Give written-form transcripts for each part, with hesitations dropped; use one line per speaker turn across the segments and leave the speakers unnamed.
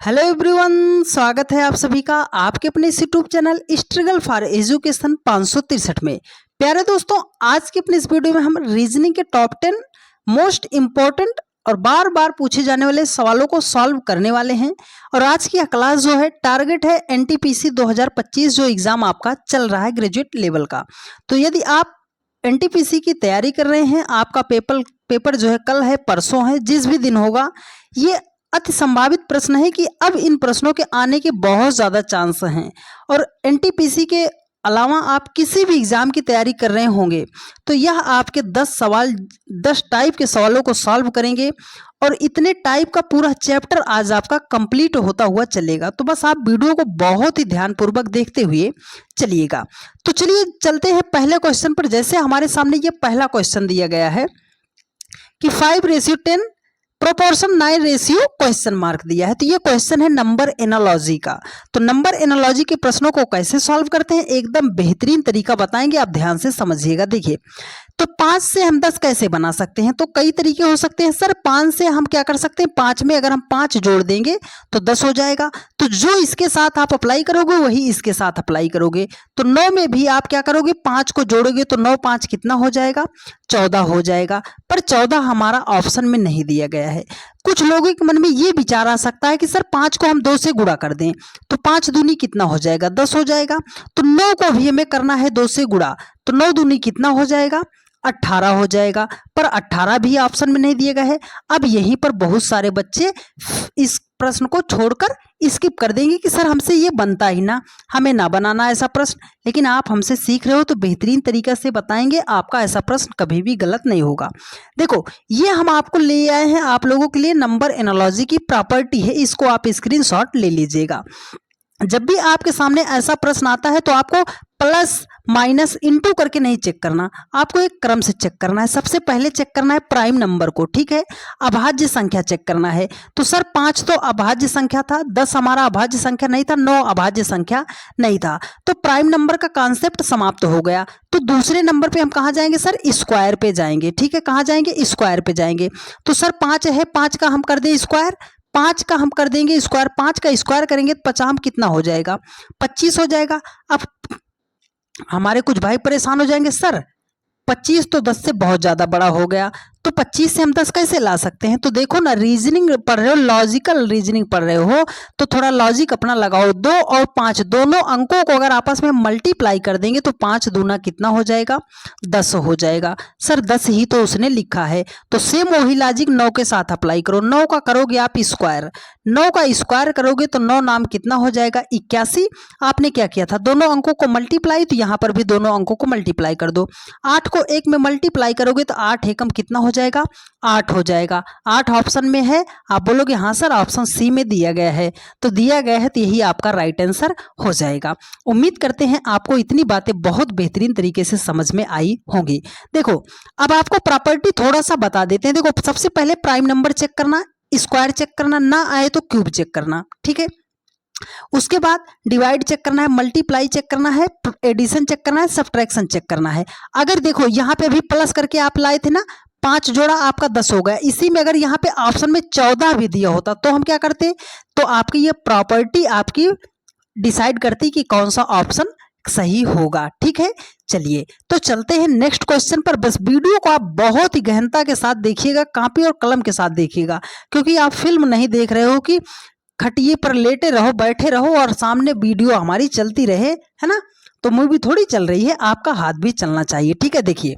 Hello everyone, स्वागत है आप सभी का आपके अपने इस YouTube channel struggle for education 563 में। प्यारे दोस्तों, आज के अपने इस वीडियो में हम रीजनिंग के टॉप 10 मोस्ट इम्पोर्टेंट और बार बार पूछे जाने वाले सवालों को सॉल्व करने वाले हैं। और आज की क्लास जो है टारगेट है एनटीपीसी 2025 जो एग्जाम आपका चल रहा है ग्रेजुएट लेवल का। तो यदि आप एनटीपीसी की तैयारी कर रहे हैं, आपका पेपर जो है कल है परसों है, जिस भी दिन होगा, ये अति संभावित प्रश्न है कि अब इन प्रश्नों के आने के बहुत ज़्यादा चांस हैं। और एनटीपीसी के अलावा आप किसी भी एग्ज़ाम की तैयारी कर रहे होंगे तो यह आपके 10 टाइप के सवालों को सॉल्व करेंगे और इतने टाइप का पूरा चैप्टर आज आपका कंप्लीट होता हुआ चलेगा। तो बस आप वीडियो को बहुत ही ध्यानपूर्वक देखते हुए चलिएगा। तो चलिए चलते हैं पहले क्वेश्चन पर। जैसे हमारे सामने ये पहला क्वेश्चन दिया गया है कि 5:10 प्रोपोर्शन 9 रेशियो क्वेश्चन मार्क दिया है। तो ये क्वेश्चन है नंबर एनालॉजी का। तो नंबर एनालॉजी के प्रश्नों को कैसे सॉल्व करते हैं, एकदम बेहतरीन तरीका बताएंगे, आप ध्यान से समझिएगा। देखिए, तो 5 से हम 10 कैसे बना सकते हैं? तो कई तरीके हो सकते हैं सर। 5 से हम क्या कर सकते हैं, 5 में अगर हम 5 जोड़ देंगे तो 10 हो जाएगा। तो जो इसके साथ आप अप्लाई करोगे वही इसके साथ अप्लाई करोगे। तो 9 में भी आप क्या करोगे, 5 को जोड़ोगे तो 9 5 कितना हो जाएगा, 14 हो जाएगा। पर 14 हमारा ऑप्शन में नहीं दिया गया है। कुछ लोगों के मन में ये विचार आ सकता है कि सर 5 को हम 2 से गुणा कर दें तो 5 दूनी कितना हो जाएगा, 10 हो जाएगा। तो 9 को भी हमें करना है 2 से गुणा, तो 9 दूनी कितना हो जाएगा, 18 हो जाएगा। पर 18 भी ऑप्शन में नहीं दिया गया है। अब यहीं पर बहुत सारे बच्चे इस प्रश्न को छोड़कर स्किप कर देंगे कि सर हमसे ये बनता ही ना, हमें ना बनाना ऐसा प्रश्न। लेकिन आप हमसे सीख रहे हो तो बेहतरीन तरीके से बताएंगे, आपका ऐसा प्रश्न कभी भी गलत नहीं होगा। देखो, ये हम आपको ले आए हैं आप लोगों के लिए, नंबर एनालॉजी की प्रॉपर्टी है, इसको आप स्क्रीनशॉट ले लीजिएगा। जब भी आपके सामने ऐसा प्रश्न आता है तो आपको प्लस माइनस इंटू करके नहीं चेक करना, आपको एक क्रम से चेक करना है। सबसे पहले चेक करना है प्राइम नंबर को, ठीक है। अभाज्य संख्या चेक करना है। तो सर 5 तो अभाज्य संख्या था, 10 हमारा अभाज्य संख्या नहीं था, 9 अभाज्य संख्या नहीं था। तो प्राइम नंबर का कॉन्सेप्ट समाप्त हो गया। तो दूसरे नंबर पे हम कहाँ जाएंगे सर, स्क्वायर पे जाएंगे, ठीक है। कहाँ जाएंगे, स्क्वायर पे जाएंगे। तो सर 5 है, 5 का हम कर दें स्क्वायर, 5 का हम कर देंगे स्क्वायर, 5 का स्क्वायर करेंगे तो 50 कितना हो जाएगा, 25 हो जाएगा। अब हमारे कुछ भाई परेशान हो जाएंगे, सर 25 तो 10 से बहुत ज़्यादा बड़ा हो गया, तो 25 से हम 10 कैसे ला सकते हैं? तो देखो ना, रीजनिंग पढ़ रहे हो, लॉजिकल रीजनिंग पढ़ रहे हो तो थोड़ा लॉजिक अपना लगाओ। 2 और 5 दोनों अंकों को अगर आपस में मल्टीप्लाई कर देंगे तो 5 दूना कितना हो जाएगा, 10 हो जाएगा। सर 10 ही तो उसने लिखा है, तो सेम वही लॉजिक 9 के साथ अप्लाई करो। 9 का करोगे आप स्क्वायर, 9 का स्क्वायर करोगे तो 9 नाम कितना हो जाएगा, 81। आपने क्या किया था, दोनों अंकों को मल्टीप्लाई, तो यहाँ पर भी दोनों अंकों को मल्टीप्लाई कर दो। 8 को 1 में मल्टीप्लाई करोगे तो 8 एकम कितना हो जाएगा, 8 हो जाएगा। 8 ऑप्शन में है, आप बोलोगे हाँ सर ऑप्शन सी में दिया गया है, तो दिया गया है तो यही आपका राइट आंसर हो जाएगा। उम्मीद करते हैं आपको इतनी बातें बहुत बेहतरीन तरीके से समझ में आई होंगी। देखो, अब आपको प्रॉपर्टी थोड़ा सा बता देते हैं। देखो, सबसे पहले प्राइम नंबर चेक करना, स्क्वायर चेक करना, ना आए तो क्यूब चेक करना, ठीक है। उसके बाद डिवाइड चेक करना है, मल्टीप्लाई चेक करना है, एडिशन चेक करना है, सब्ट्रैक्शन चेक करना है। अगर देखो यहाँ पे अभी प्लस करके आप लाए थे ना, 5 जोड़ा आपका 10 हो गया। इसी में अगर यहाँ पे ऑप्शन में 14 भी दिया होता तो हम क्या करते, तो आपकी ये प्रॉपर्टी आपकी डिसाइड करती कि कौन सा ऑप्शन सही होगा, ठीक है। चलिए तो चलते हैं नेक्स्ट क्वेश्चन पर। बस वीडियो को आप बहुत ही गहनता के साथ देखिएगा, कॉपी और कलम के साथ देखिएगा, क्योंकि आप फिल्म नहीं देख रहे हो कि खटिए पर लेटे रहो, बैठे रहो और सामने वीडियो हमारी चलती रहे, है ना। तो मूवी थोड़ी चल रही है, आपका हाथ भी चलना चाहिए, ठीक है। देखिए,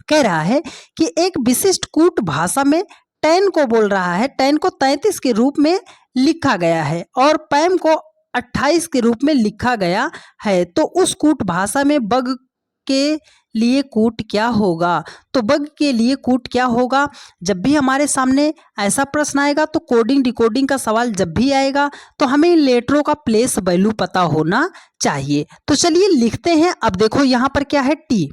कह रहा है कि एक विशिष्ट कूट भाषा में 10 को बोल रहा है, 10 को 33 के रूप में लिखा गया है और पैम को 28 के रूप में लिखा गया है। तो उस कूट भाषा में बग के लिए कूट क्या होगा? तो बग के लिए कूट क्या होगा? जब भी हमारे सामने ऐसा प्रश्न आएगा तो कोडिंग डिकोडिंग का सवाल जब भी आएगा तो हमें इन लेटरों का प्लेस वैल्यू पता होना चाहिए। तो चलिए लिखते हैं। अब देखो यहाँ पर क्या है, टी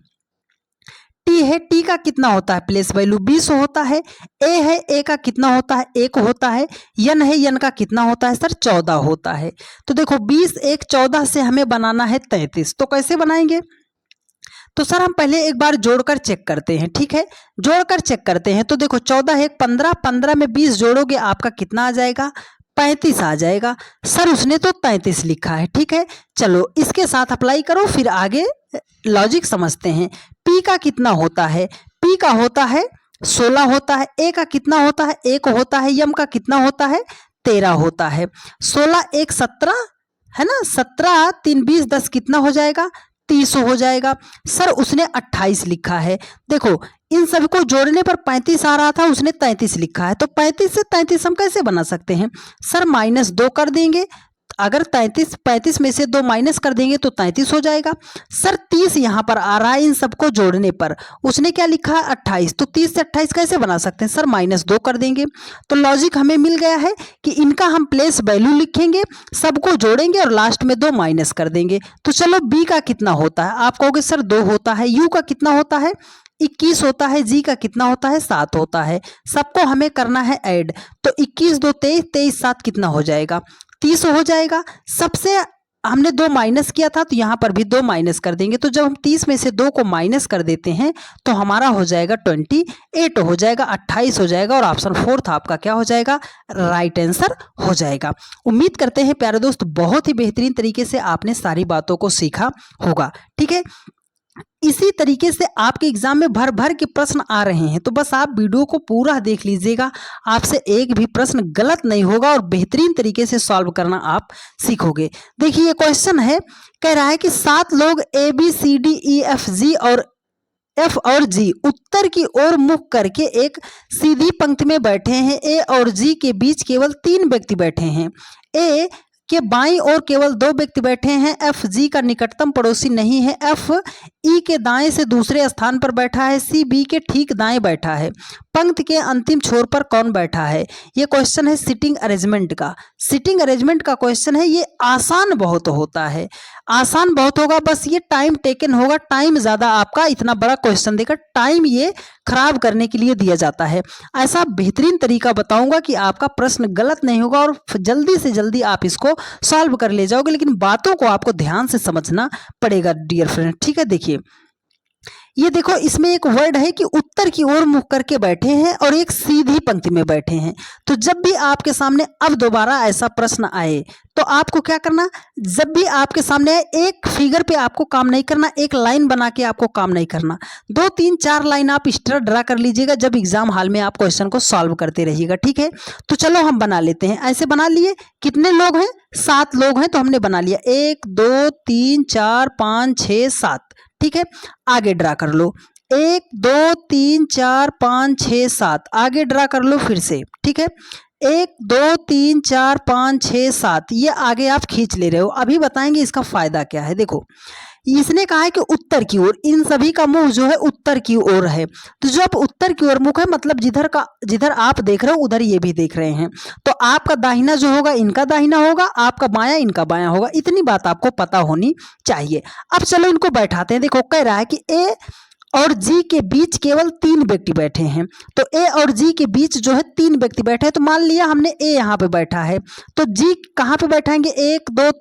है, टी का कितना होता है प्लेस वैल्यू, 20 होता है। ए है, ए का कितना होता है, 1 होता है। यन है, यन का कितना होता है सर, 14 होता है। तो देखो 20 1 14 से हमें बनाना है 33। तो कैसे बनाएंगे, तो सर हम पहले एक बार जोड़कर चेक करते हैं, ठीक है। जोड़कर चेक करते हैं तो देखो 14 1 15, 15 में 20 जोड़ोगे आपका कितना आ जाएगा, 35 आ जाएगा। सर उसने तो 33 लिखा है, ठीक है, चलो इसके साथ अप्लाई करो, फिर आगे लॉजिक समझते हैं। पी का कितना होता है? पी का होता है 16 होता है। ए का कितना होता है? 1 होता है। यम का कितना होता है? 13 होता है। 16 1 17 है ना, 17 3 20 10 कितना हो जाएगा? 30 हो जाएगा। सर उसने 28 लिखा है। देखो इन सभी को जोड़ने पर 35 आ रहा था, उसने 33 लिखा है, तो 35 से 33 हम कैसे बना सकते हैं? सर -2 कर देंगे। अगर 35 में से 2 माइनस कर देंगे तो 33 हो जाएगा। सर 30 यहाँ पर आ रहा है इन सबको जोड़ने पर, उसने क्या लिखा है? 28, तो 30 से 28 कैसे बना सकते हैं? सर -2 कर देंगे। तो लॉजिक हमें मिल गया है कि इनका हम प्लेस वैल्यू लिखेंगे, सबको जोड़ेंगे और लास्ट में 2 माइनस कर देंगे। तो चलो बी का कितना होता है? आप कहोगे सर 2 होता है। यू का कितना होता है? 21 होता है। जी का कितना होता है? 7 होता है। सबको हमें करना है ऐड, तो 21 2 23, 23 7 कितना हो जाएगा? 30 हो जाएगा। सबसे हमने 2 माइनस किया था, तो यहाँ पर भी 2 माइनस कर देंगे। तो जब हम 30 में से 2 को माइनस कर देते हैं तो हमारा हो जाएगा 28 हो जाएगा, 28 हो जाएगा, और ऑप्शन 4 आपका क्या हो जाएगा? राइट आंसर हो जाएगा। उम्मीद करते हैं प्यारे दोस्त बहुत ही बेहतरीन तरीके से आपने सारी बातों को सीखा होगा, ठीक है। इसी तरीके से आपके एग्जाम में भर भर के प्रश्न आ रहे हैं, तो बस आप वीडियो को पूरा देख लीजिएगा, आपसे एक भी प्रश्न गलत नहीं होगा और बेहतरीन तरीके से सॉल्व करना आप सीखोगे। देखिए ये क्वेश्चन है, कह रहा है कि 7 लोग A B C D E F G और एफ और जी उत्तर की ओर मुख करके एक सीधी पंक्ति में बैठे हैं। ए और जी के बीच केवल 3 व्यक्ति बैठे हैं। ए के बाईं ओर केवल 2 व्यक्ति बैठे हैं। एफ जी का निकटतम पड़ोसी नहीं है। एफ ई के दाएं से दूसरे स्थान पर बैठा है। सी बी के ठीक दाएं बैठा है। पंक्ति के अंतिम छोर पर कौन बैठा है? ये क्वेश्चन है सिटिंग अरेंजमेंट का। सिटिंग अरेंजमेंट का क्वेश्चन है, ये आसान बहुत होता है, आसान बहुत होगा, बस ये टाइम टेकन होगा, टाइम ज़्यादा आपका इतना बड़ा क्वेश्चन देकर टाइम ये खराब करने के लिए दिया जाता है। ऐसा बेहतरीन तरीका बताऊंगा कि आपका प्रश्न गलत नहीं होगा और जल्दी से जल्दी आप इसको सॉल्व कर ले जाओगे, लेकिन बातों को आपको ध्यान से समझना पड़ेगा डियर फ्रेंड, ठीक है। देखिए ये देखो, इसमें एक वर्ड है कि उत्तर की ओर मुख करके बैठे हैं और एक सीधी पंक्ति में बैठे हैं। तो जब भी आपके सामने अब दोबारा ऐसा प्रश्न आए तो आपको क्या करना, जब भी आपके सामने आए एक फिगर पे आपको काम नहीं करना, एक लाइन बना के आपको काम नहीं करना, 2 3 4 लाइन आप इस तरह ड्रा कर लीजिएगा जब एग्जाम हॉल में आप क्वेश्चन को सॉल्व करते रहिएगा, ठीक है। तो चलो हम बना लेते हैं। ऐसे बना लिए, कितने लोग हैं? 7 लोग हैं, तो हमने बना लिया 1 2 3 4 5 6 7, ठीक है। आगे ड्रा कर लो, 1 2 3 4 5 6 7, आगे ड्रा कर लो फिर से, ठीक है। 1 2 3 4 5 6 7, ये आगे आप खींच ले रहे हो। अभी बताएंगे इसका फायदा क्या है। देखो इसने कहा है कि उत्तर की ओर, इन सभी का मुंह जो है उत्तर की ओर है, तो जब उत्तर की ओर मुख है मतलब जिधर आप देख रहे हो उधर ये भी देख रहे हैं, तो आपका दाहिना जो होगा इनका दाहिना होगा, आपका बायां इनका बायां होगा। इतनी बात आपको पता होनी चाहिए। अब चलो इनको बैठाते हैं। देखो कह रहा है कि ए और जी के बीच केवल 3 व्यक्ति बैठे हैं, तो ए और जी के बीच जो है 3 व्यक्ति बैठे हैं। तो मान लिया हमने ए यहाँ पे बैठा है, तो जी कहाँ पे बैठाएंगे? 1 2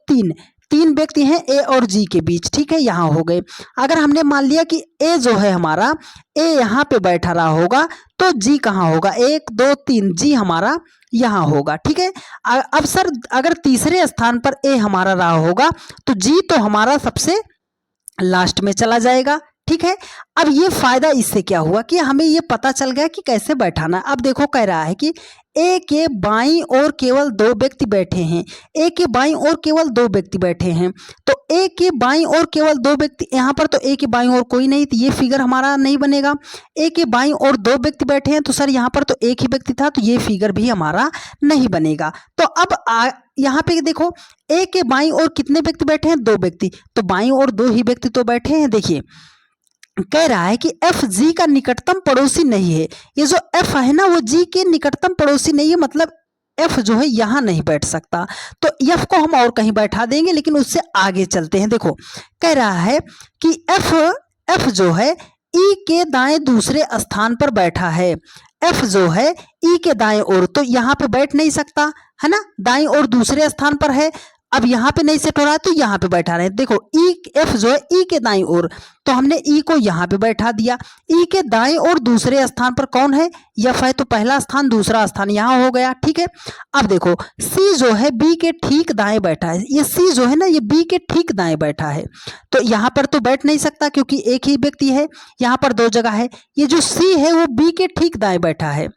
3 व्यक्ति हैं ए और जी के बीच, ठीक है, यहाँ हो गए। अगर हमने मान लिया कि ए जो है हमारा, ए यहाँ पे बैठा रहा होगा, तो जी कहाँ होगा? 1 2 3, जी हमारा यहाँ होगा, ठीक है। अब सर अगर तीसरे स्थान पर ए हमारा रहा होगा तो जी तो हमारा सबसे लास्ट में चला जाएगा, ठीक है। अब ये फायदा इससे क्या हुआ कि हमें ये पता चल गया कि कैसे बैठाना। अब देखो कह रहा है कि ए के बाईं ओर केवल 2 व्यक्ति बैठे हैं। ए के बाईं ओर केवल 2 व्यक्ति बैठे हैं, तो ए के बाईं ओर केवल 2 व्यक्ति, यहाँ पर तो ए के बाईं ओर कोई नहीं, तो ये फिगर हमारा नहीं बनेगा। ए के बाईं ओर 2 व्यक्ति बैठे हैं, तो सर यहाँ पर तो एक ही व्यक्ति था, तो ये फिगर भी हमारा नहीं बनेगा। तो अब यहाँ पे देखो ए के बाईं ओर कितने व्यक्ति बैठे हैं? 2 व्यक्ति, तो बाईं ओर 2 ही व्यक्ति तो बैठे हैं। देखिए कह रहा है कि एफ जी का निकटतम पड़ोसी नहीं है। ये जो एफ है ना वो जी के निकटतम पड़ोसी नहीं है, मतलब एफ जो है यहाँ नहीं बैठ सकता, तो एफ को हम और कहीं बैठा देंगे, लेकिन उससे आगे चलते हैं। देखो कह रहा है कि एफ जो है ई के दाएं दूसरे स्थान पर बैठा है। एफ जो है ई के दाएं ओर, तो यहाँ पे बैठ नहीं सकता है ना, दाएं ओर दूसरे स्थान पर है। अब यहाँ पे नहीं सेट हो रहा है तो यहाँ पे बैठा रहे। देखो ई एफ जो है ई के दाईं ओर, तो हमने ई को यहाँ पे बैठा दिया। ई के दाईं ओर दूसरे स्थान पर कौन है, एफ है, तो पहला स्थान दूसरा स्थान यहाँ हो गया। ठीक है, अब देखो सी जो है बी के ठीक दाएं बैठा है। ये सी जो है ना ये बी के ठीक दाएं बैठा है, तो यहाँ पर तो बैठ नहीं सकता क्योंकि एक ही व्यक्ति है, यहाँ पर दो जगह है। ये जो सी है वो बी के ठीक दाएं बैठा है,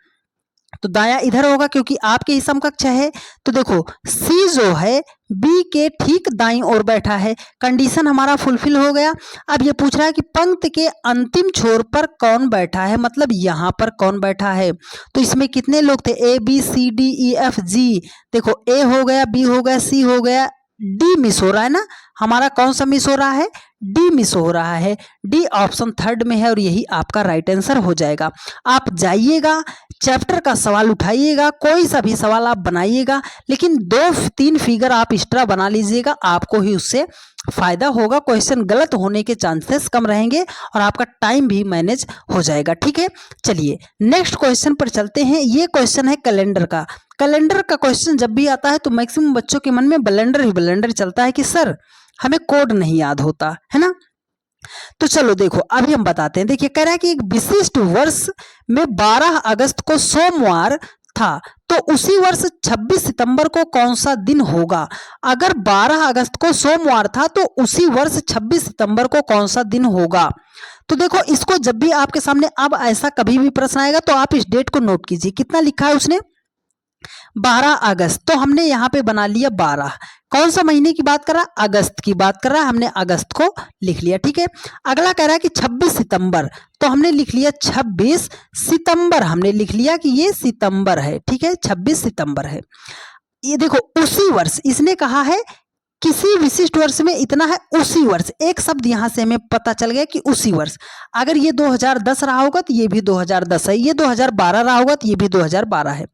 तो दाया इधर होगा क्योंकि आपके ही समकक्ष है। तो देखो सी जो है बी के ठीक दाईं ओर बैठा है, कंडीशन हमारा फुलफिल हो गया। अब ये पूछ रहा है कि पंक्ति के अंतिम छोर पर कौन बैठा है, मतलब यहाँ पर कौन बैठा है। तो इसमें कितने लोग थे, A B C D E F G. देखो ए हो गया, बी हो गया, सी हो गया, डी मिस हो रहा है ना, हमारा कौन सा मिस हो रहा है, डी मिस हो रहा है। डी ऑप्शन थर्ड में है और यही आपका राइट आंसर हो जाएगा। आप जाइएगा चैप्टर का सवाल उठाइएगा, कोई सा भी सवाल आप बनाइएगा, लेकिन 2-3 फिगर आप एक्स्ट्रा बना लीजिएगा, आपको ही उससे फायदा होगा। क्वेश्चन गलत होने के चांसेस कम रहेंगे और आपका टाइम भी मैनेज हो जाएगा। ठीक है, चलिए नेक्स्ट क्वेश्चन पर चलते हैं। ये क्वेश्चन है कैलेंडर का। कैलेंडर का क्वेश्चन जब भी आता है तो मैक्सिमम बच्चों के मन में ब्लेंडर ही ब्लेंडर चलता है कि सर हमें कोड नहीं याद होता है ना। तो चलो देखो अभी हम बताते हैं। देखिए कह रहा है कि एक विशिष्ट वर्ष में 12 अगस्त को सोमवार था, तो उसी वर्ष 26 सितंबर को कौन सा दिन होगा। अगर 12 अगस्त को सोमवार था तो उसी वर्ष 26 सितंबर को कौन सा दिन होगा। तो देखो इसको जब भी आपके सामने अब ऐसा कभी भी प्रश्न आएगा तो आप इस डेट को नोट कीजिए। कितना लिखा है उसने, 12 अगस्त, तो हमने यहाँ पे बना लिया 12। कौन सा महीने की बात कर रहा है, अगस्त की बात कर रहा है, हमने अगस्त को लिख लिया। ठीक है, अगला कह रहा है कि 26 सितंबर, तो हमने लिख लिया 26 सितंबर, हमने लिख लिया कि ये सितंबर है। ठीक है, 26 सितंबर है। ये देखो उसी वर्ष, इसने कहा है किसी विशिष्ट वर्ष में इतना है, उसी वर्ष, एक शब्द यहां से हमें पता चल गया कि उसी वर्ष। अगर ये 2010 रहा होगा तो ये भी 2010 है, ये 2012 रहा होगा तो ये भी 2012 है।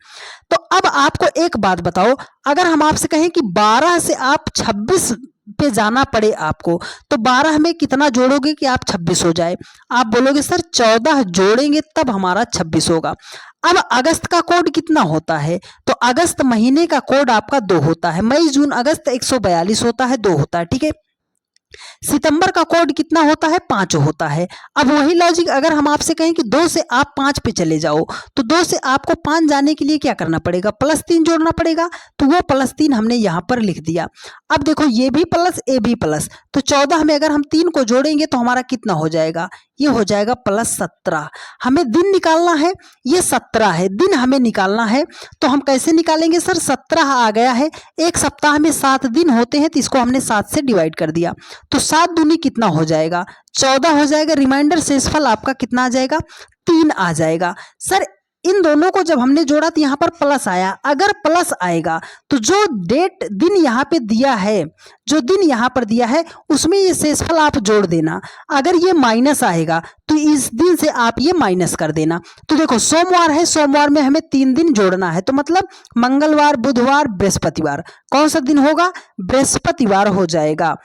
तो अब आपको एक बात बताओ, अगर हम आपसे कहें कि 12 से आप 26 पे जाना पड़े आपको, तो 12 में कितना जोड़ोगे कि आप 26 हो जाए। आप बोलोगे सर 14 जोड़ेंगे तब हमारा 26 होगा। अब अगस्त का कोड कितना होता है, तो अगस्त महीने का कोड आपका 2 होता है। मई जून अगस्त 142 होता है, 2 होता है। ठीक है, सितंबर का कोड कितना होता है, 5 होता है। अब वही लॉजिक अगर हम आपसे कहें कि 2 से आप 5 पे चले जाओ, तो 2 से आपको 5 जाने के लिए क्या करना पड़ेगा, +3 जोड़ना पड़ेगा। तो वो +3 हमने यहाँ पर लिख दिया। अब देखो ये भी प्लस ए भी प्लस, तो 14 में अगर हम 3 को जोड़ेंगे तो हमारा कितना हो जाएगा, ये हो जाएगा +17। हमें दिन निकालना है, ये 17 है, दिन हमें निकालना है। तो हम कैसे निकालेंगे सर, 17 आ गया है, एक सप्ताह में 7 दिन होते हैं, तो इसको हमने 7 से डिवाइड कर दिया, तो 7 दूनी कितना हो जाएगा, 14 हो जाएगा। रिमाइंडर शेषफल आपका कितना आ जाएगा, 3 आ जाएगा। सर इन दोनों को जब हमने जोड़ा तो यहाँ पर प्लस आया, अगर प्लस आएगा तो जो डेट दिन यहाँ पे दिया है, जो दिन यहाँ पर दिया है उसमें ये शेषफल आप जोड़ देना। अगर ये माइनस आएगा तो इस दिन से आप ये माइनस कर देना। तो देखो सोमवार है, सोमवार में हमें 3 दिन जोड़ना है, तो मतलब मंगलवार, बुधवार, बृहस्पतिवार, कौन सा दिन होगा, बृहस्पतिवार हो जाएगा।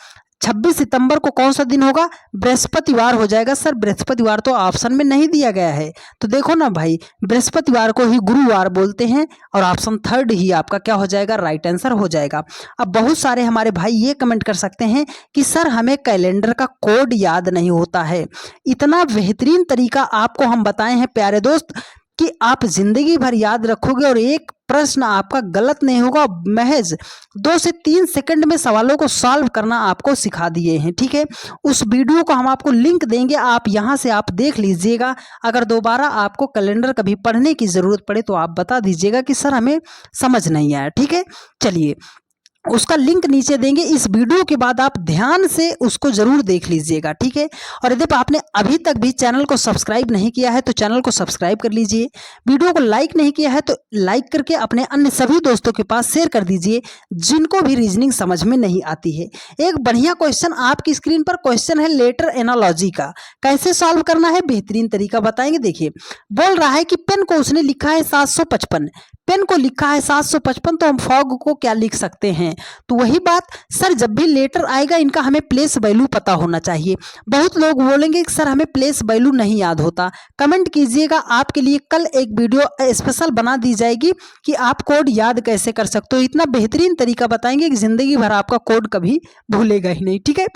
26 सितंबर को कौन सा दिन होगा, बृहस्पतिवार हो जाएगा। सर बृहस्पतिवार तो ऑप्शन में नहीं दिया गया है, तो देखो ना भाई, बृहस्पतिवार को ही गुरुवार बोलते हैं और ऑप्शन थर्ड ही आपका क्या हो जाएगा, राइट आंसर हो जाएगा। अब बहुत सारे हमारे भाई ये कमेंट कर सकते हैं कि सर हमें कैलेंडर का कोड याद नहीं होता है। इतना बेहतरीन तरीका आपको हम बताए हैं प्यारे दोस्त कि आप जिंदगी भर याद रखोगे और एक प्रश्न आपका गलत नहीं होगा। महज 2 से 3 सेकंड में सवालों को सॉल्व करना आपको सिखा दिए हैं। ठीक है, उस वीडियो को हम आपको लिंक देंगे, आप यहां से आप देख लीजिएगा। अगर दोबारा आपको कैलेंडर कभी पढ़ने की जरूरत पड़े तो आप बता दीजिएगा कि सर हमें समझ नहीं आया। ठीक है, चलिए उसका लिंक नीचे देंगे, इस वीडियो के बाद आप ध्यान से उसको जरूर देख लीजिएगा। ठीक है, और यदि आपने अभी तक भी चैनल को सब्सक्राइब नहीं किया है तो चैनल को सब्सक्राइब कर लीजिए। वीडियो को लाइक नहीं किया है तो लाइक करके अपने अन्य सभी दोस्तों के पास शेयर कर दीजिए जिनको भी रीजनिंग समझ में नहीं आती है। एक बढ़िया क्वेश्चन आपकी स्क्रीन पर क्वेश्चन है लेटर एनालॉजी का, कैसे सॉल्व करना है बेहतरीन तरीका बताएंगे। देखिए बोल रहा है कि पेन को उसने लिखा है 755, पेन को लिखा है 755, तो हम फॉग को क्या लिख सकते हैं, हैं। तो वही बात सर, जब भी लेटर आएगा इनका हमें प्लेस वैल्यू पता होना चाहिए। बहुत लोग बोलेंगे कि सर हमें प्लेस वैल्यू नहीं याद होता। कमेंट कीजिएगा, आपके लिए कल एक वीडियो स्पेशल बना दी जाएगी कि आप कोड याद कैसे कर सकते हो। इतना बेहतरीन तरीका बताएंगे कि जिंदगी भर आपका कोड कभी भूलेगा ही नहीं। ठीक है,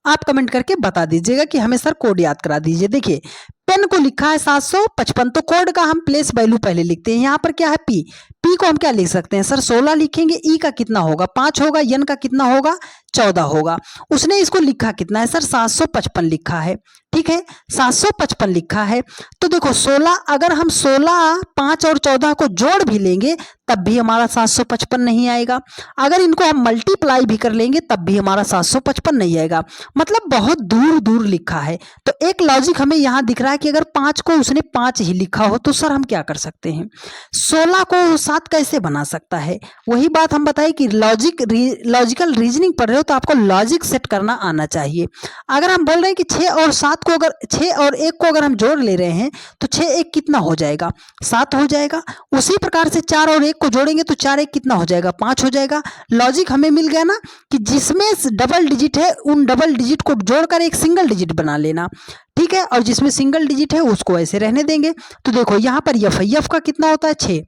आप कमेंट करके बता दीजिएगा कि हमें सर कोड याद करा दीजिए। देखिए पेन को लिखा है 755, तो कोड का हम प्लेस वैल्यू पहले लिखते हैं। यहाँ पर क्या है पी, पी को हम क्या लिख सकते हैं सर 16 लिखेंगे। ई का कितना होगा 5 होगा, एन का कितना होगा 14 होगा। उसने इसको लिखा कितना है सर 755 लिखा है। ठीक है, 755 लिखा है। तो देखो 16, अगर हम 16, 5 और 14 को जोड़ भी लेंगे तब भी हमारा 755 नहीं आएगा। अगर इनको हम मल्टीप्लाई भी कर लेंगे तब भी हमारा 755 नहीं आएगा। मतलब बहुत दूर दूर लिखा है। तो एक लॉजिक हमें यहाँ दिख रहा है कि अगर 5 को उसने 5 ही लिखा हो तो सर हम क्या कर सकते हैं, 16 को 7 कैसे बना सकता है। वही बात हम बताएं कि लॉजिकल रीजनिंग पढ़ रहे हो तो आपको लॉजिक सेट करना आना चाहिए। अगर हम बोल रहे हैं कि 6 और 7 को, अगर 6 और 1 को अगर हम जोड़ ले रहे हैं तो 6 1 कितना हो जाएगा 7 हो जाएगा। उसी प्रकार से 4 और 1 को जोड़ेंगे तो 4 1 कितना हो जाएगा 5 हो जाएगा। लॉजिक हमें मिल गया ना कि जिसमें डबल डिजिट है उन डबल डिजिट को जोड़कर एक सिंगल डिजिट बना लेना। ठीक है, और जिसमें सिंगल डिजिट है उसको ऐसे रहने देंगे। तो देखो यहाँ पर एफ का कितना होता है 6,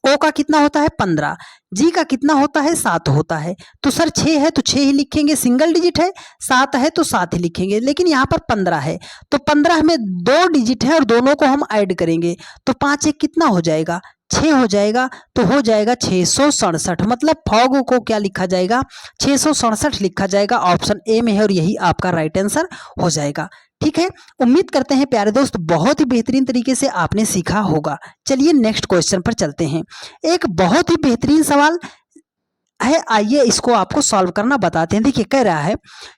ओ का कितना होता है 15, जी का कितना होता है 7 होता है। तो सर 6 है तो 6 ही लिखेंगे, सिंगल डिजिट है, 7 है तो 7 ही लिखेंगे। लेकिन यहाँ पर 15 है तो 15 में 2 डिजिट है और दोनों को हम ऐड करेंगे तो 5 1 कितना हो जाएगा 6 हो जाएगा। तो हो जाएगा 667। मतलब फॉग को क्या लिखा जाएगा 667 लिखा जाएगा। ऑप्शन ए में है और यही आपका राइट आंसर हो जाएगा। ठीक है, उम्मीद करते हैं प्यारे दोस्त बहुत ही बेहतरीन तरीके से आपने सीखा होगा। चलिए नेक्स्ट क्वेश्चन पर चलते हैं। एक बहुत ही बेहतरीन सवाल है, आइए इसको आपको सॉल्व करना बताते हैं। देखिए कह रहा है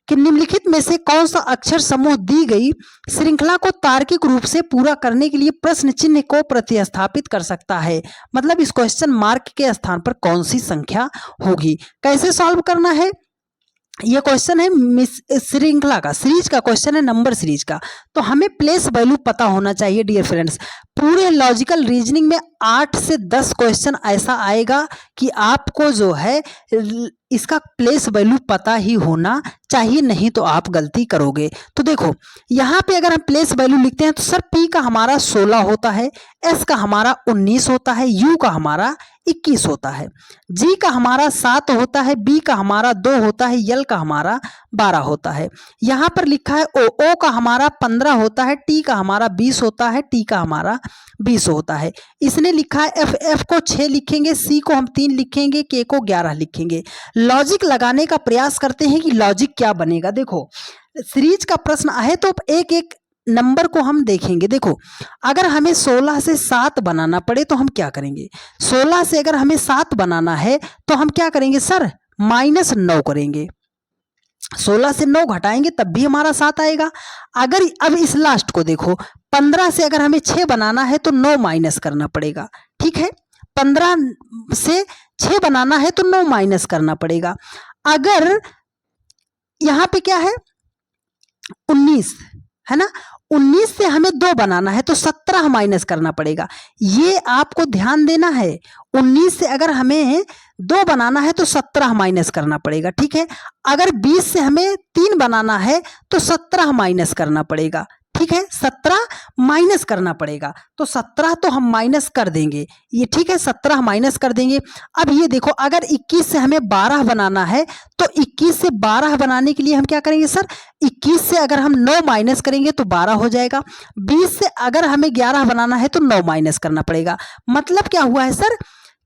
कि निम्नलिखित में से कौन सा अक्षर समूह दी गई श्रृंखला को तार्किक रूप से पूरा करने के लिए प्रश्न चिन्ह को प्रतिस्थापित कर सकता है। मतलब इस क्वेश्चन मार्क के स्थान पर कौन सी संख्या होगी। कैसे सॉल्व करना है, ये क्वेश्चन है श्रृंखला का, सीरीज का क्वेश्चन है, नंबर सीरीज का। तो हमें प्लेस वैल्यू पता होना चाहिए डियर फ्रेंड्स। पूरे लॉजिकल रीजनिंग में 8 से 10 क्वेश्चन ऐसा आएगा कि आपको जो है इसका प्लेस वैल्यू पता ही होना चाहिए, नहीं तो आप गलती करोगे। तो देखो यहाँ पे अगर हम प्लेस वैल्यू लिखते हैं तो सर पी का हमारा 16 होता है, एस का हमारा 19 होता है, यू का हमारा 21 होता है, जी का हमारा 7 होता है, बी का हमारा 2 होता है, यल का हमारा 12 होता है। यहाँ पर लिखा है ओ का हमारा 15 होता है, टी का हमारा 20 होता है, टी का हमारा 20 होता है। इसने लिखा है एफ को 6 लिखेंगे, सी को हम 3 लिखेंगे, के को 11 लिखेंगे। लॉजिक लगाने का प्रयास करते हैं कि लॉजिक क्या बनेगा। देखो सीरीज का प्रश्न आए तो एक एक नंबर को हम देखेंगे। देखो अगर हमें 16 से 7 बनाना पड़े तो हम क्या करेंगे, 16 से अगर हमें 7 बनाना है तो हम क्या करेंगे सर -9 करेंगे। 16 से 9 घटाएंगे तब भी हमारा 7 आएगा। अगर अब इस लास्ट को देखो 15 से अगर हमें 6 बनाना है तो 9 माइनस करना पड़ेगा। ठीक है, 15 से 6 बनाना है तो 9 माइनस करना पड़ेगा। अगर यहाँ पे क्या है 19 है ना, 19 से हमें 2 बनाना है तो 17 माइनस करना पड़ेगा। ये आपको ध्यान देना है, 19 से अगर हमें 2 बनाना है तो 17 माइनस करना पड़ेगा। ठीक है, अगर 20 से हमें 3 बनाना है तो 17 माइनस करना पड़ेगा। ठीक है, 17 माइनस करना पड़ेगा। तो 17 तो हम माइनस कर देंगे ये, ठीक है 17 माइनस कर देंगे। अब ये देखो अगर 21 से हमें 12 बनाना है तो 21 से 12 बनाने के लिए हम क्या करेंगे सर, 21 से अगर हम 9 माइनस करेंगे तो 12 हो जाएगा। 20 से अगर हमें 11 बनाना है तो 9 माइनस करना पड़ेगा। मतलब क्या हुआ है सर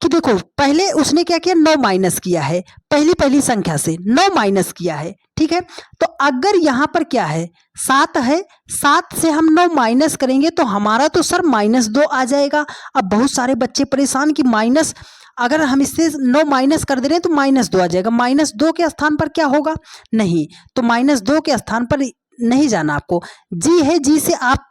कि देखो पहले उसने क्या किया 9 माइनस किया है, पहली संख्या से 9 माइनस किया है। ठीक है, तो अगर यहाँ पर क्या है 7 है, 7 से हम 9 माइनस करेंगे तो हमारा तो सर -2 आ जाएगा। अब बहुत सारे बच्चे परेशान कि माइनस, अगर हम इससे 9 माइनस कर दे रहे हैं तो -2 आ जाएगा। -2 के स्थान पर क्या होगा, नहीं तो -2 के स्थान पर नहीं जाना आपको। जी है, जी से आप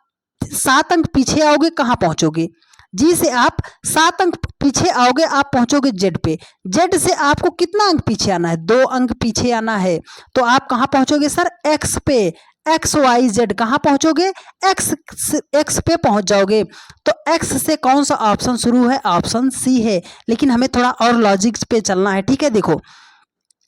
7 अंक पीछे आओगे, कहाँ पहुंचोगे, जी से आप 7 अंक पीछे आओगे, आप पहुंचोगे जेड पे। जेड से आपको कितना अंक पीछे आना है, 2 अंक पीछे आना है, तो आप कहाँ पहुंचोगे सर एक्स पे। एक्स वाई जेड कहाँ पहुंचोगे, एक्स पे पहुंच जाओगे। तो एक्स से कौन सा ऑप्शन शुरू है, ऑप्शन सी है। लेकिन हमें थोड़ा और लॉजिक्स पे चलना है, ठीक है। देखो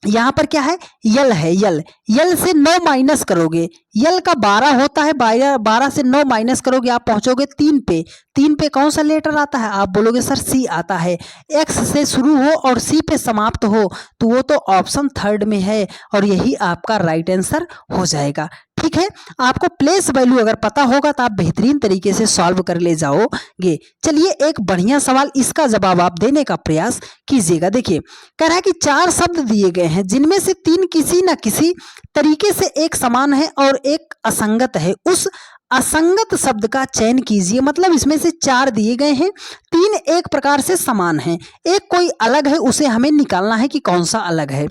यहाँ पर क्या है, यल है, यल से 9 माइनस करोगे, यल का 12 होता है, 12 से 9 माइनस करोगे आप पहुंचोगे 3 पे। 3 पे कौन सा लेटर आता है, आप बोलोगे सर सी आता है। एक्स से शुरू हो और सी पे समाप्त हो तो वो तो ऑप्शन थर्ड में है और यही आपका राइट आंसर हो जाएगा, ठीक है। आपको प्लेस वैल्यू अगर पता होगा तो आप बेहतरीन तरीके से सॉल्व कर ले जाओगे। चलिए एक बढ़िया सवाल, इसका जवाब आप देने का प्रयास कीजिएगा। देखिए कह रहा है कि 4 शब्द दिए गए हैं जिनमें से 3 किसी न किसी तरीके से एक समान है और एक असंगत है। उस असंगत शब्द का चयन कीजिए। मतलब इसमें से 4 दिए गए हैं, 3 एक प्रकार से समान हैं, एक कोई अलग है, उसे हमें निकालना है कि कौन सा अलग है।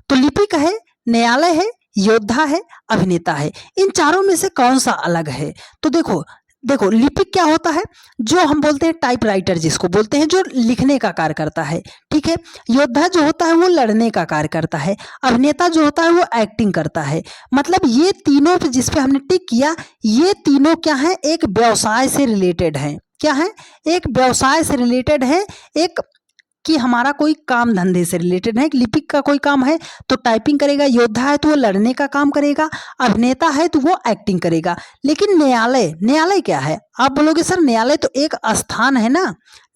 तो लिपिक है, न्यायालय है, योद्धा है, अभिनेता है, इन चारों में से कौन सा अलग है। तो देखो लिपिक क्या होता है, जो हम बोलते हैं टाइप राइटर जिसको बोलते हैं, जो लिखने का कार्य करता है, ठीक है। योद्धा जो होता है वो लड़ने का कार्य करता है, अभिनेता जो होता है वो एक्टिंग करता है। मतलब ये तीनों पे जिस पे हमने टिक किया, ये तीनों क्या है, एक व्यवसाय से रिलेटेड है। क्या है, एक व्यवसाय से रिलेटेड है, एक कि हमारा कोई काम धंधे से रिलेटेड है। लिपिक का कोई काम है तो टाइपिंग करेगा, योद्धा है तो वो लड़ने का काम करेगा, अभिनेता है तो वो एक्टिंग करेगा। लेकिन न्यायालय क्या है, आप बोलोगे सर न्यायालय तो एक स्थान है ना,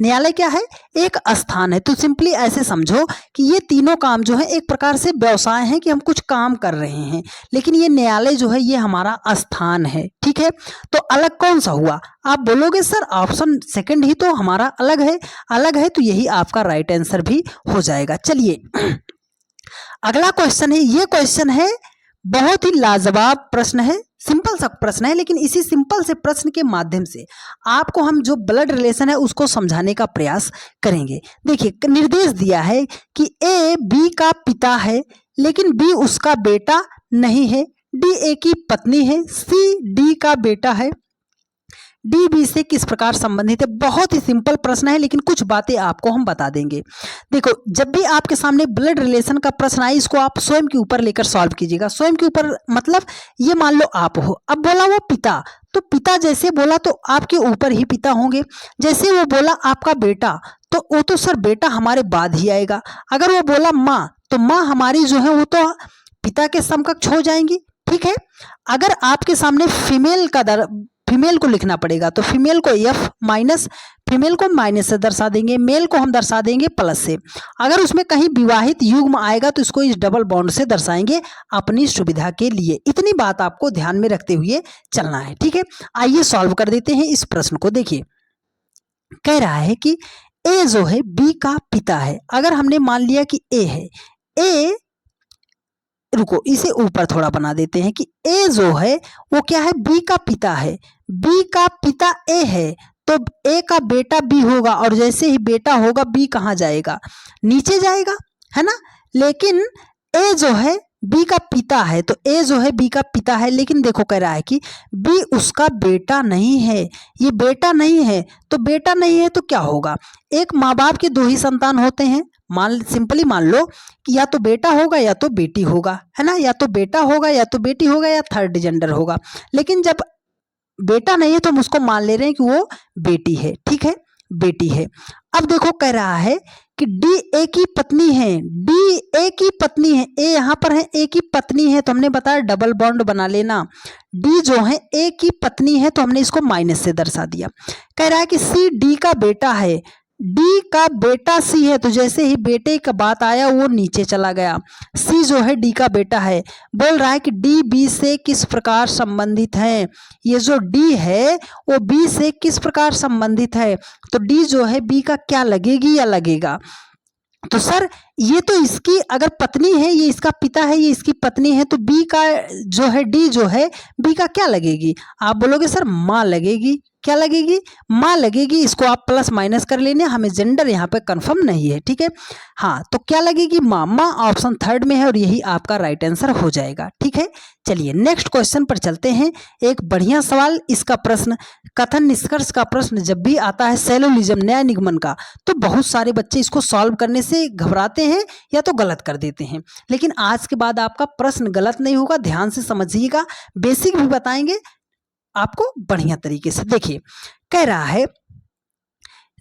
न्यायालय क्या है, एक स्थान है। तो सिंपली ऐसे समझो कि ये तीनों काम जो है एक प्रकार से व्यवसाय है कि हम कुछ काम कर रहे हैं, लेकिन ये न्यायालय जो है ये हमारा स्थान है, ठीक है। तो अलग कौन सा हुआ, आप बोलोगे सर ऑप्शन सेकंड ही तो हमारा अलग है, तो यही आपका राइट आंसर भी हो जाएगा। चलिए अगला क्वेश्चन है, ये क्वेश्चन है बहुत ही लाजवाब प्रश्न है, सिंपल सा प्रश्न है, लेकिन इसी सिंपल से प्रश्न के माध्यम से आपको हम जो ब्लड रिलेशन है उसको समझाने का प्रयास करेंगे। देखिए निर्देश दिया है कि ए बी का पिता है लेकिन बी उसका बेटा नहीं है, डी ए की पत्नी है, सी डी का बेटा है, डी बी से किस प्रकार संबंधित है। बहुत ही सिंपल प्रश्न है लेकिन कुछ बातें आपको हम बता देंगे। देखो जब भी आपके सामने ब्लड रिलेशन का प्रश्न आए इसको आप स्वयं के ऊपर लेकर सॉल्व कीजिएगा। स्वयं के ऊपर मतलब ये मान लो आप हो, अब बोला वो पिता, तो पिता जैसे बोला तो आपके ऊपर ही पिता होंगे। जैसे वो बोला आपका बेटा, तो वो तो सर बेटा हमारे बाद ही आएगा। अगर वो बोला माँ, तो माँ हमारी जो है वो तो पिता के समकक्ष हो जाएंगी, ठीक है। अगर आपके सामने फीमेल को लिखना पड़ेगा तो फीमेल को एफ माइनस, फीमेल को माइनस से दर्शा देंगे, मेल को हम दर्शा देंगे प्लस से। अगर उसमें कहीं विवाहित युग्म आएगा तो इसको इस डबल बॉन्ड से दर्शाएंगे अपनी सुविधा के लिए। इतनी बात आपको ध्यान में रखते हुए चलना है, ठीक है। आइए सॉल्व कर देते हैं इस प्रश्न को। देखिए कह रहा है कि ए जो है बी का पिता है। अगर हमने मान लिया कि ए है, ए रुको इसे ऊपर थोड़ा बना देते हैं कि ए जो है वो क्या है, बी का पिता है, बी का पिता ए है तो ए का बेटा बी होगा, और जैसे ही बेटा होगा बी कहाँ जाएगा, नीचे जाएगा, है ना। लेकिन ए जो है बी का पिता है, तो ए जो है बी का पिता है, लेकिन देखो कह रहा है कि बी उसका बेटा नहीं है। ये बेटा नहीं है तो बेटा नहीं है तो क्या होगा, एक माँ बाप के 2 ही संतान होते हैं। सिंपली मान लो कि या तो बेटा होगा या तो बेटी होगा, है ना, या तो बेटा होगा या तो बेटी होगा या थर्ड जेंडर होगा। लेकिन जब बेटा नहीं है तो हम उसको मान ले रहे हैं कि वो बेटी है, ठीक है, बेटी है। अब देखो कह रहा है कि डी ए की पत्नी है, डी ए की पत्नी है, ए यहाँ पर है, ए की पत्नी है तो हमने बताया डबल बॉन्ड बना लेना। डी जो है ए की पत्नी है तो हमने इसको माइनस से दर्शा दिया। कह रहा है कि सी डी का बेटा है, डी का बेटा सी है तो जैसे ही बेटे का बात आया वो नीचे चला गया। सी जो है डी का बेटा है, बोल रहा है कि डी बी से किस प्रकार संबंधित है। ये जो डी है वो बी से किस प्रकार संबंधित है, तो डी जो है बी का क्या लगेगी या लगेगा। तो सर ये तो इसकी अगर पत्नी है, ये इसका पिता है, ये इसकी पत्नी है, तो बी का जो है डी जो है बी का क्या लगेगी, आप बोलोगे सर माँ लगेगी। क्या लगेगी, माँ लगेगी। इसको आप प्लस माइनस कर लेने, हमें जेंडर यहाँ पे कंफर्म नहीं है, ठीक है। हाँ, तो क्या लगेगी, माँ। माँ ऑप्शन थर्ड में है और यही आपका राइट आंसर हो जाएगा, ठीक है। चलिए नेक्स्ट क्वेश्चन पर चलते हैं। एक बढ़िया सवाल, इसका प्रश्न, कथन निष्कर्ष का प्रश्न जब भी आता है सैलोलिज्म न्याय निगमन का, तो बहुत सारे बच्चे इसको सॉल्व करने से घबराते हैं या तो गलत कर देते हैं। लेकिन आज के बाद आपका प्रश्न गलत नहीं होगा, ध्यान से समझिएगा, बेसिक भी बताएंगे आपको बढ़िया तरीके से। देखिए कह रहा है,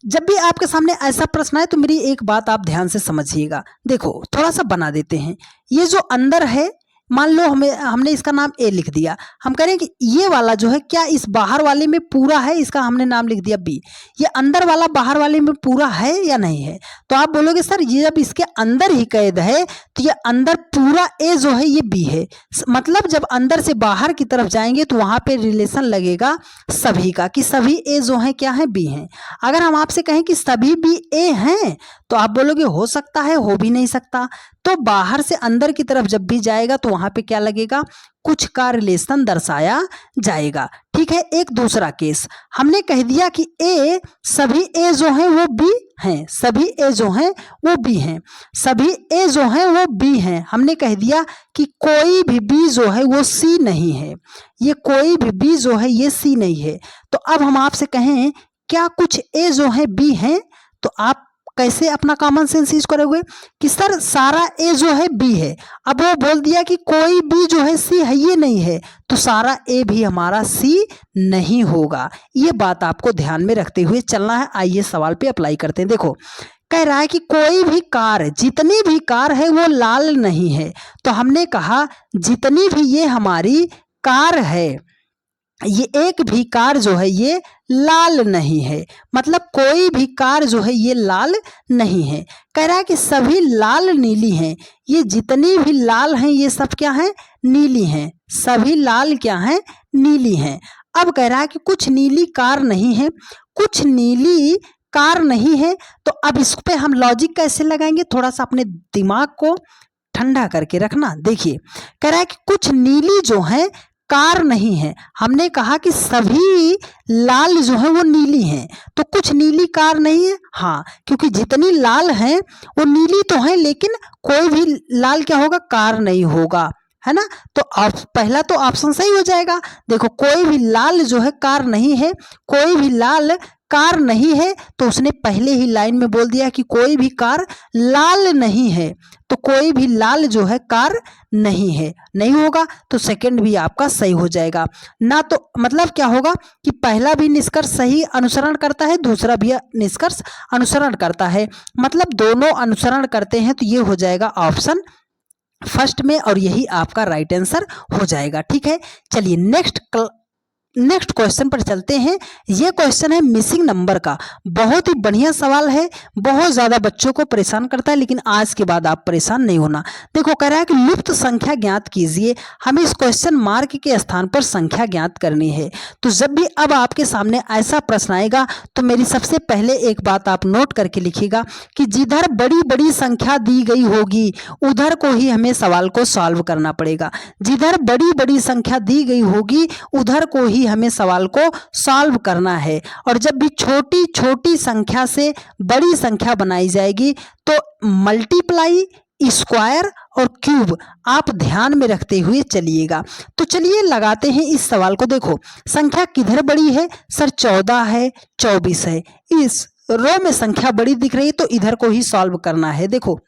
जब भी आपके सामने ऐसा प्रश्न आए तो मेरी एक बात आप ध्यान से समझिएगा। देखो थोड़ा सा बना देते हैं, ये जो अंदर है, मान लो हमने इसका नाम ए लिख दिया, हम कह रहे हैं कि ये वाला जो है क्या इस बाहर वाले में पूरा है, इसका हमने नाम लिख दिया बी। ये अंदर वाला बाहर वाले में पूरा है या नहीं है, तो आप बोलोगे सर ये जब इसके अंदर ही कैद है तो ये अंदर पूरा ए जो है ये बी है। मतलब जब अंदर से बाहर की तरफ जाएंगे तो वहां पे रिलेशन लगेगा सभी का, कि सभी ए जो है क्या है, बी हैं। अगर हम आपसे कहें कि सभी बी ए हैं तो आप बोलोगे हो सकता है, हो भी नहीं सकता। तो बाहर से अंदर की तरफ जब भी जाएगा तो वहां पे क्या लगेगा, कुछ का रिलेशन दर्शाया जाएगा, ठीक है। एक दूसरा केस, हमने कह दिया कि ए, सभी ए जो हैं वो बी हैं, सभी ए जो हैं वो बी हैं, सभी ए जो हैं वो बी हैं। हमने कह दिया कि कोई भी बी जो है वो सी नहीं है, ये कोई भी बी जो है ये सी नहीं है। तो अब हम आपसे कहें क्या कुछ ए जो है बी हैं, तो आप कैसे अपना कॉमन सेंस यूज करोगे कि सर सारा ए जो है बी है। अब वो बोल दिया कि कोई बी जो है सी है, ये नहीं है, तो सारा ए भी हमारा सी नहीं होगा। ये बात आपको ध्यान में रखते हुए चलना है। आइए सवाल पे अप्लाई करते हैं। देखो कह रहा है कि कोई भी कार, जितनी भी कार है वो लाल नहीं है। तो हमने कहा जितनी भी ये हमारी कार है, ये एक भी कार जो है ये लाल नहीं है, मतलब कोई भी कार जो है ये लाल नहीं है। कह रहा है कि सभी लाल नीली हैं, ये जितनी भी लाल हैं ये सब क्या हैं, नीली हैं, सभी लाल क्या हैं, नीली हैं। अब कह रहा है कि कुछ नीली कार नहीं है, कुछ नीली कार नहीं है, तो अब इस पे हम लॉजिक कैसे लगाएंगे, थोड़ा सा अपने दिमाग को ठंडा करके रखना। देखिए कह रहा है कि कुछ नीली जो है कार नहीं है, हमने कहा कि सभी लाल जो है वो नीली हैं, तो कुछ नीली कार नहीं है। हाँ, क्योंकि जितनी लाल हैं वो नीली तो हैं, लेकिन कोई भी लाल क्या होगा, कार नहीं होगा, है ना। तो पहला तो ऑप्शन सही हो जाएगा। देखो कोई भी लाल जो है कार नहीं है, कोई भी लाल कार नहीं है, तो उसने पहले ही लाइन में बोल दिया कि कोई भी कार लाल नहीं है, तो कोई भी लाल जो है कार नहीं है, नहीं होगा, तो सेकंड भी आपका सही हो जाएगा ना। तो मतलब क्या होगा कि पहला भी निष्कर्ष सही अनुसरण करता है, दूसरा भी निष्कर्ष अनुसरण करता है, मतलब दोनों अनुसरण करते हैं, तो ये हो जाएगा ऑप्शन फर्स्ट में, और यही आपका राइट आंसर हो जाएगा, ठीक है। चलिए नेक्स्ट क्वेश्चन पर चलते हैं। ये क्वेश्चन है मिसिंग नंबर का, बहुत ही बढ़िया सवाल है, बहुत ज़्यादा बच्चों को परेशान करता है, लेकिन आज के बाद आप परेशान नहीं होना। देखो कह रहा है कि लुप्त संख्या ज्ञात कीजिए, हमें इस क्वेश्चन मार्क के स्थान पर संख्या ज्ञात करनी है। तो जब भी अब आपके सामने ऐसा प्रश्न आएगा तो मेरी सबसे पहले एक बात आप नोट करके लिखिएगा कि जिधर बड़ी बड़ी संख्या दी गई होगी उधर को ही हमें सवाल को सॉल्व करना पड़ेगा। जिधर बड़ी बड़ी संख्या दी गई होगी उधर को ही हमें सवाल को सॉल्व करना है, और जब भी छोटी छोटी संख्या से बड़ी संख्या बनाई जाएगी तो मल्टीप्लाई, स्क्वायर और क्यूब आप ध्यान में रखते हुए चलिएगा। तो चलिए लगाते हैं इस सवाल को। देखो संख्या किधर बड़ी है, सर 14 है, 24 है, इस रो में संख्या बड़ी दिख रही है तो इधर को ही सॉल्व करना है। देखो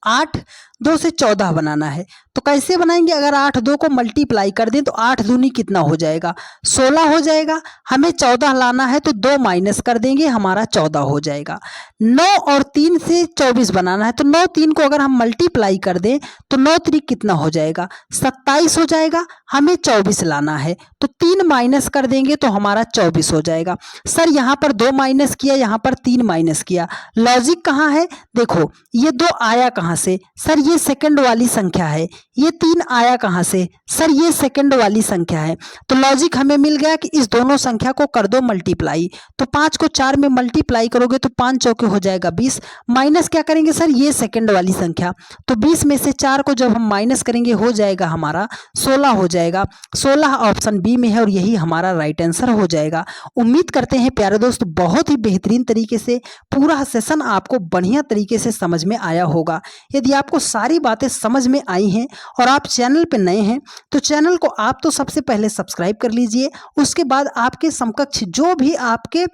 8 2 से 14 बनाना है, तो कैसे बनाएंगे, अगर 8 2 को मल्टीप्लाई कर दें तो 8 दूनी कितना हो जाएगा, 16 हो जाएगा। हमें 14 लाना है तो 2 माइनस कर देंगे, हमारा 14 हो जाएगा। 9 और 3 से 24 बनाना है, तो 9 3 को अगर हम मल्टीप्लाई कर दें तो 9 3 कितना हो जाएगा, 27 हो जाएगा। हमें 24 लाना है तो 3 माइनस कर देंगे तो हमारा 24 हो जाएगा। सर यहाँ पर 2 माइनस किया, यहाँ पर 3 माइनस किया, लॉजिक कहाँ है, देखो ये 2 आया कहाँ से, सर ये सेकंड वाली संख्या है, ये 3 आया कहाँ से? सर ये सेकंड वाली संख्या है। तो लॉजिक हमें मिल गया कि इस दोनों संख्या को कर दो मल्टीप्लाई। तो 5 को 4 में मल्टीप्लाई करोगे तो 5 चौके हो जाएगा 20, माइनस क्या करेंगे सर? ये सेकंड वाली संख्या। तो 20 में से 4 को जब हम माइनस करेंगे हो जाएगा हमारा 16 हो जाएगा। 16 ऑप्शन बी में है और यही हमारा राइट आंसर हो जाएगा। उम्मीद करते हैं प्यारे दोस्त बहुत ही बेहतरीन तरीके से पूरा सेशन आपको बढ़िया तरीके से समझ में आया होगा। यदि आपको सारी बातें समझ में आई हैं और आप चैनल पे नए हैं तो चैनल को आप तो सबसे पहले सब्सक्राइब कर लीजिए। उसके बाद आपके समकक्ष जो भी आपके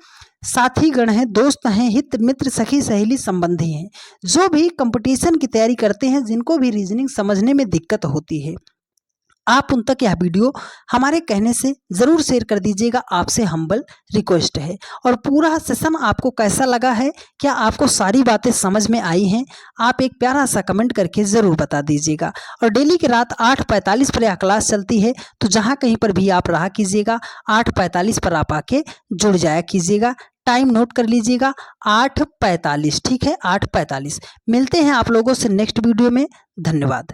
साथी गण हैं, दोस्त हैं, हित मित्र, सखी सहेली, संबंधी हैं, जो भी कंपटीशन की तैयारी करते हैं, जिनको भी रीजनिंग समझने में दिक्कत होती है, आप उन तक यह वीडियो हमारे कहने से ज़रूर शेयर कर दीजिएगा। आपसे हम्बल रिक्वेस्ट है। और पूरा सेशन आपको कैसा लगा है, क्या आपको सारी बातें समझ में आई हैं, आप एक प्यारा सा कमेंट करके ज़रूर बता दीजिएगा। और डेली की रात 8:45 पर यह क्लास चलती है, तो जहाँ कहीं पर भी आप रहा कीजिएगा 8:45 पर आप आके जुड़ जाया कीजिएगा। टाइम नोट कर लीजिएगा 8:45, ठीक है, 8:45। मिलते हैं आप लोगों से नेक्स्ट वीडियो में। धन्यवाद।